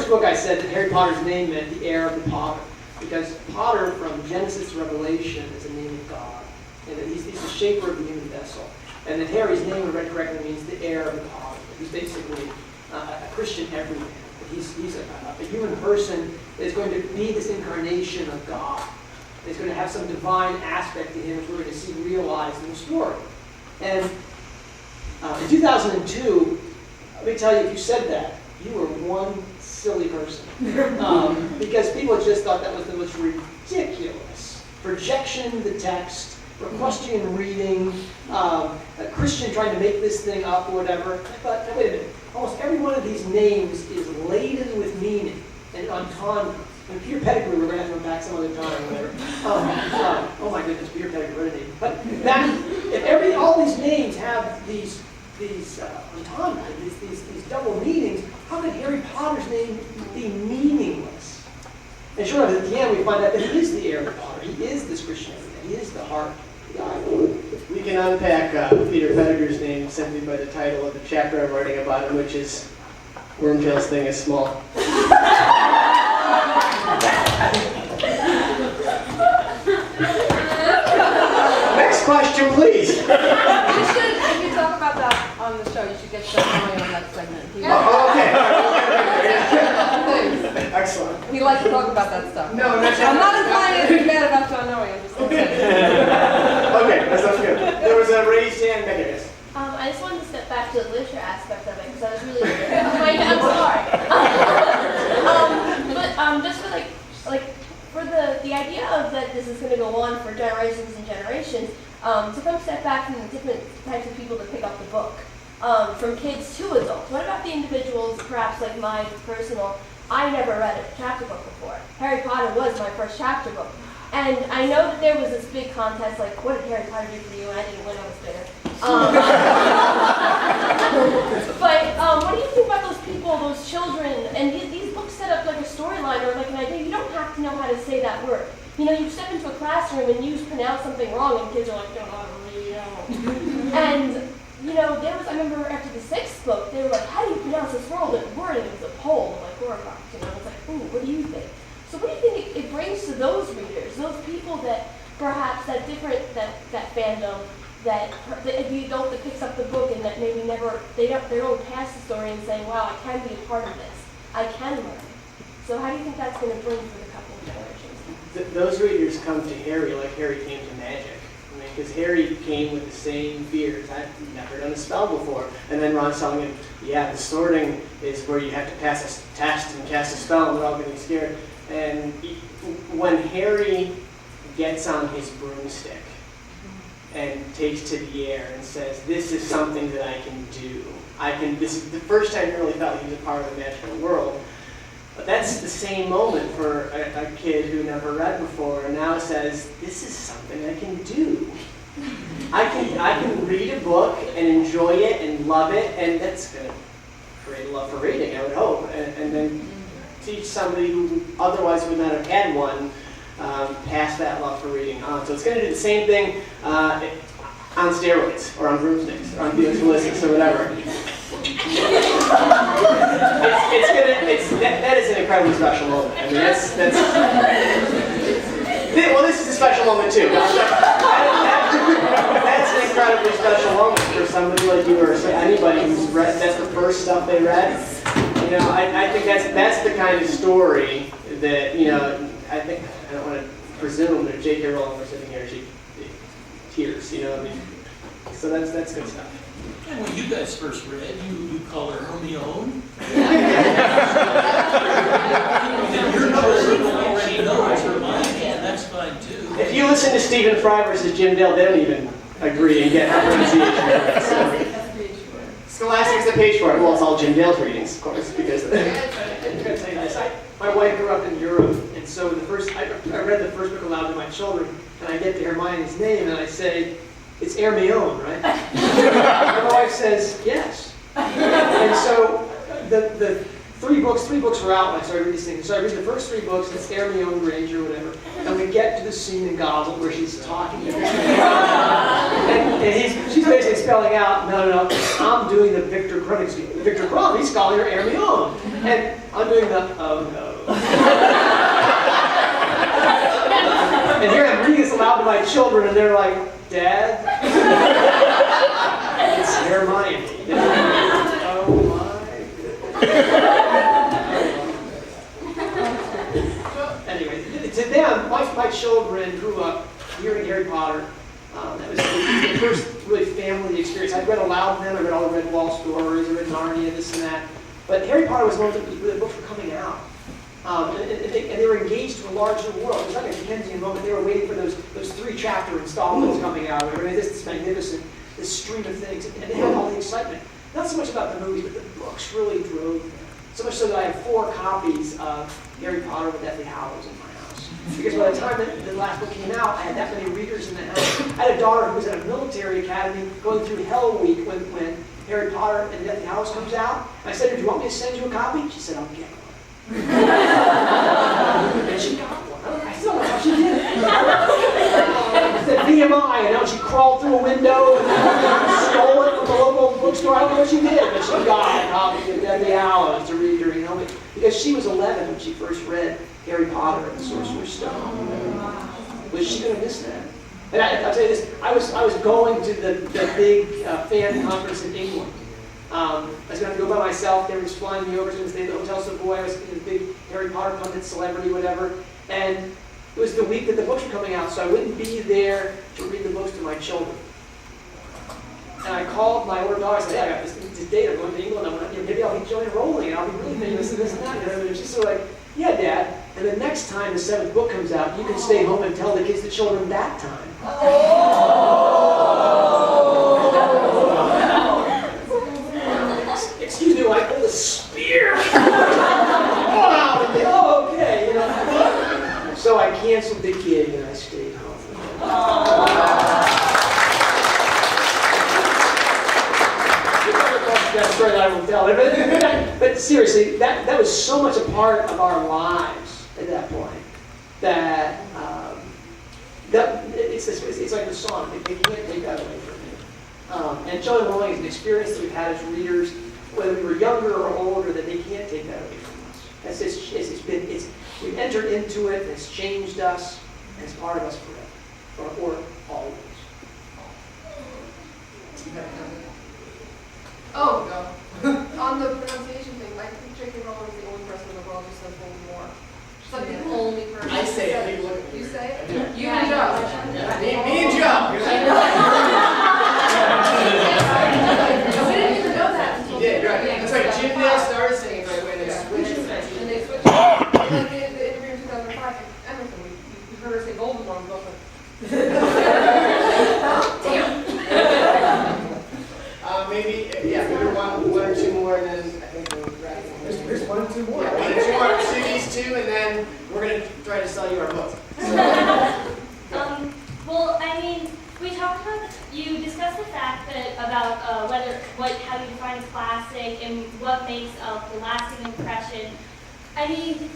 first book I said that Harry Potter's name meant the heir of the potter, because potter from Genesis to Revelation is a name of God, and that he's the shaper of the human vessel. And that Harry's name, when read correctly, means the heir of the potter. He's basically a Christian everyman. He's a human person that is going to be this incarnation of God. It's going to have some divine aspect to him, which we're going to see realized in the story. And in 2002, let me tell you, if you said that, you were one silly person. Because people just thought that was the most ridiculous projection of the text, Procrustean reading, a Christian trying to make this thing up or whatever. I thought, wait a minute, almost every one of these names is laden with meaning and entendre. And Peter Pettigrew, we're going to have to unpack some other time or whatever. Oh my goodness, Peter Pettigrew, what a name. But if all these names have these entendre, these double meanings, how could Harry Potter's name be meaningless? And sure enough, at the end we find out that he is the heir of Potter. He is this Christian everything. He is the heart of the God. We can unpack Peter Pettigrew's name simply by the title of the chapter I'm writing about him, which is Wormtail's Thing is Small. Next question, please. If you talk about that on the show, you should get Sean Noe on that segment. Okay. Please. Excellent. He likes to talk about that stuff. No, I'm not implying anything bad about Sean Noe. I'm just saying. Okay, that sounds good. There was a raised hand. Megan. I just wanted to step back to the literature aspect of it because I was really, I'm sorry. But just for for the idea of that this is going to go on for generations and generations, to come step back from the different types of people that pick up the book, from kids to adults. What about the individuals, perhaps like my personal, I never read a chapter book before. Harry Potter was my first chapter book. And I know that there was this big contest, like, what did Harry Potter do for you? And I didn't win, I was bitter. But what do you think about those people, those children, and these books set up like a storyline or like an idea. You don't have to know how to say that word. You know, you step into a classroom and you pronounce something wrong and kids are like, don't know how to read. And, you know, I remember after the 6th book, they were like, how do you pronounce this word? And it was a poem, like Horrocrux, you know, it's like, ooh, what do you think? So what do you think it brings to those readers, those people that perhaps that fandom, that the adult that picks up the book and that maybe they don't pass the story and say, wow, I can be a part of this, I can learn. So how do you think that's going to bring for the couple of generations? Those readers come to Harry like Harry came to magic. I mean, because Harry came with the same fears. I've never done a spell before. And then Ron's telling him, yeah, the sorting is where you have to pass a test and cast a spell, and we're all getting scared. And when Harry gets on his broomstick and takes to the air and says, this is something that I can do. This is the first time he really felt like he was a part of the magical world. But that's the same moment for a kid who never read before and now says, this is something I can do. I can read a book and enjoy it and love it, and that's going to create a love for reading, I would hope. And then teach somebody who otherwise would not have had one pass that love for reading on. So it's going to do the same thing on steroids or on broomsticks or on Felix Felicis or whatever. That is an incredibly special moment. I mean, that's well, this is a special moment too. That's an incredibly special moment for somebody like you or anybody who's read. That's the first stuff they read. You know, I think that's the kind of story that, you know, I don't want to presume, but if J.K. Rowling were sitting here, she'd tears, you know, I mean, so that's good stuff. And when you guys first read, you call her Hermione. Your children already know it's Hermione, and that's fine too. If you listen to Stephen Fry versus Jim Dale, they don't even agree and get her pronunciation. Scholastic's the page for it. Well, it's all Jim Dale's readings, of course, because I'm going to tell you this. My wife grew up in Europe, and so I read the first book aloud to my children, and I get to Hermione's name, and I say, it's Hermione, right? And my wife says, yes. And so the three books were out when I started reading these things. So I read the first 3 books, it's Hermione Granger or whatever, and we get to the scene in Goblet where she's talking to and she's basically spelling out, no, I'm doing the Victor Crumb. Victor Crumb, he's calling her Hermione. And I'm doing the, oh no. And here I'm reading this aloud to my children, and they're like, Dad, it's Hermione. Oh my. Anyway, to them, my children grew up hearing Harry Potter. That was the first really family experience. I'd read aloud to them. I read all the Red Wall stories, I read Narnia, this and that. But Harry Potter was one of the books were coming out. And they were engaged in a larger world. It was like a Dickensian moment. They were waiting for those 3-chapter installments coming out. I mean, this magnificent, this stream of things. And they had all the excitement. Not so much about the movies, but the books really drove them. So much so that I have 4 copies of Harry Potter with Deathly Hallows in my house. Because by the time the last book came out, I had that many readers in the house. I had a daughter who was at a military academy going through Hell Week when Harry Potter and Deathly Hallows comes out. I said, do you want me to send you a copy? She said, I'll get one. And she got one. I still don't know how she did it. It's at VMI, and now she crawled through a window and stole it from the local bookstore. I don't know what she did, but she got a copy of Deathly Hallows to read during Hell Week. Because she was 11 when she first read Harry Potter and the Sorcerer's Stone. Was she going to miss that? And I'll tell you this, I was going to the big fan conference in England. I was going to go by myself. They were just flying me over to the Hotel Savoy. I was in a big Harry Potter pundit celebrity, whatever. And it was the week that the books were coming out, so I wouldn't be there to read the books to my children. And I called my older daughter. I said, hey, I got this date. I'm going to England. Maybe I'll be joining Rowling, and I'll be really famous and this and that. And she's sort of like, yeah, Dad. And the next time the 7th book comes out, you can stay home and tell the kids, the children, that time. Excuse me, I pulled a spear. Oh, okay, So I canceled the gig and I stayed home. That story that I won't tell. But seriously, that was so much a part of our lives at that point that it's like the song. They can't take that away from me. And Children Rowling is an experience that we've had as readers, whether we were younger or older, that they can't take that away from us. We've entered into it, and it's changed us, and it's part of us forever, or always. Oh, no. On the pronunciation thing, I think J.K. Rowling is the only person in the world who says Voldemort. She's like the only person. I say it. You say it? Yeah. You and Joe. Me and Joe. We didn't even know that until You did, right. That's right. Jim Dale started saying it right away, and they switched it. And they switched it. Like the interview in 2005, Emerson, we heard her say Voldemort, and both went, damn. Maybe one or two more, and then I think we'll wrap it. Here's 1 or 2 more. Yeah, 1 or 2 more. See these 2, and then we're going to try to sell you our book. Well, I mean, we talked about you discussed the fact that about how you define classic and what makes a lasting impression. I mean,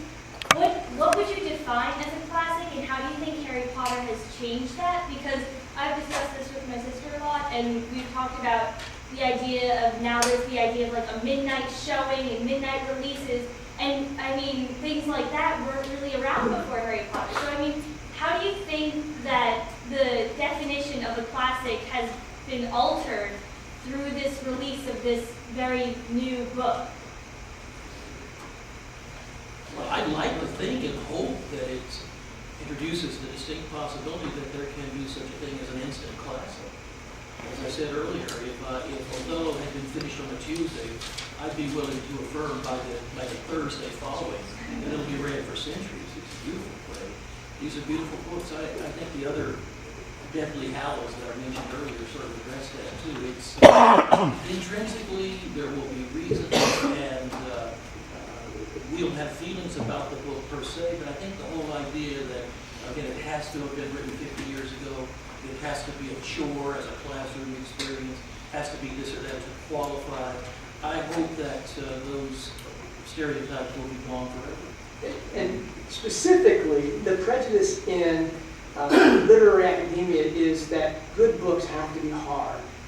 what would you define as a classic, and how do you think Harry Potter has changed that? Because I've discussed this with my sister a lot, and we've talked about the idea of now there's the idea of like a midnight showing and midnight releases, and I mean things like that weren't really around before Harry Potter. So I mean, how do you think that the definition of a classic has been altered through this release of this very new book? Well, I'd like to think and hope that it introduces the distinct possibility that there can be such a thing as an instant classic. As I said earlier, if although it had been finished on a Tuesday, I'd be willing to affirm by the Thursday following that it'll be read for centuries. It's a beautiful play. These are beautiful books. I think the other Deathly Hallows that I mentioned earlier sort of addressed that too. It's intrinsically there will be reasons, and we'll have feelings about the book per se. But I think the whole idea that again it has to have been written 50 years ago. It has to be a chore as a classroom experience, has to be this or that to qualify. I hope that those stereotypes will be gone forever. And specifically, the prejudice in literary academia is that good books have to be hard.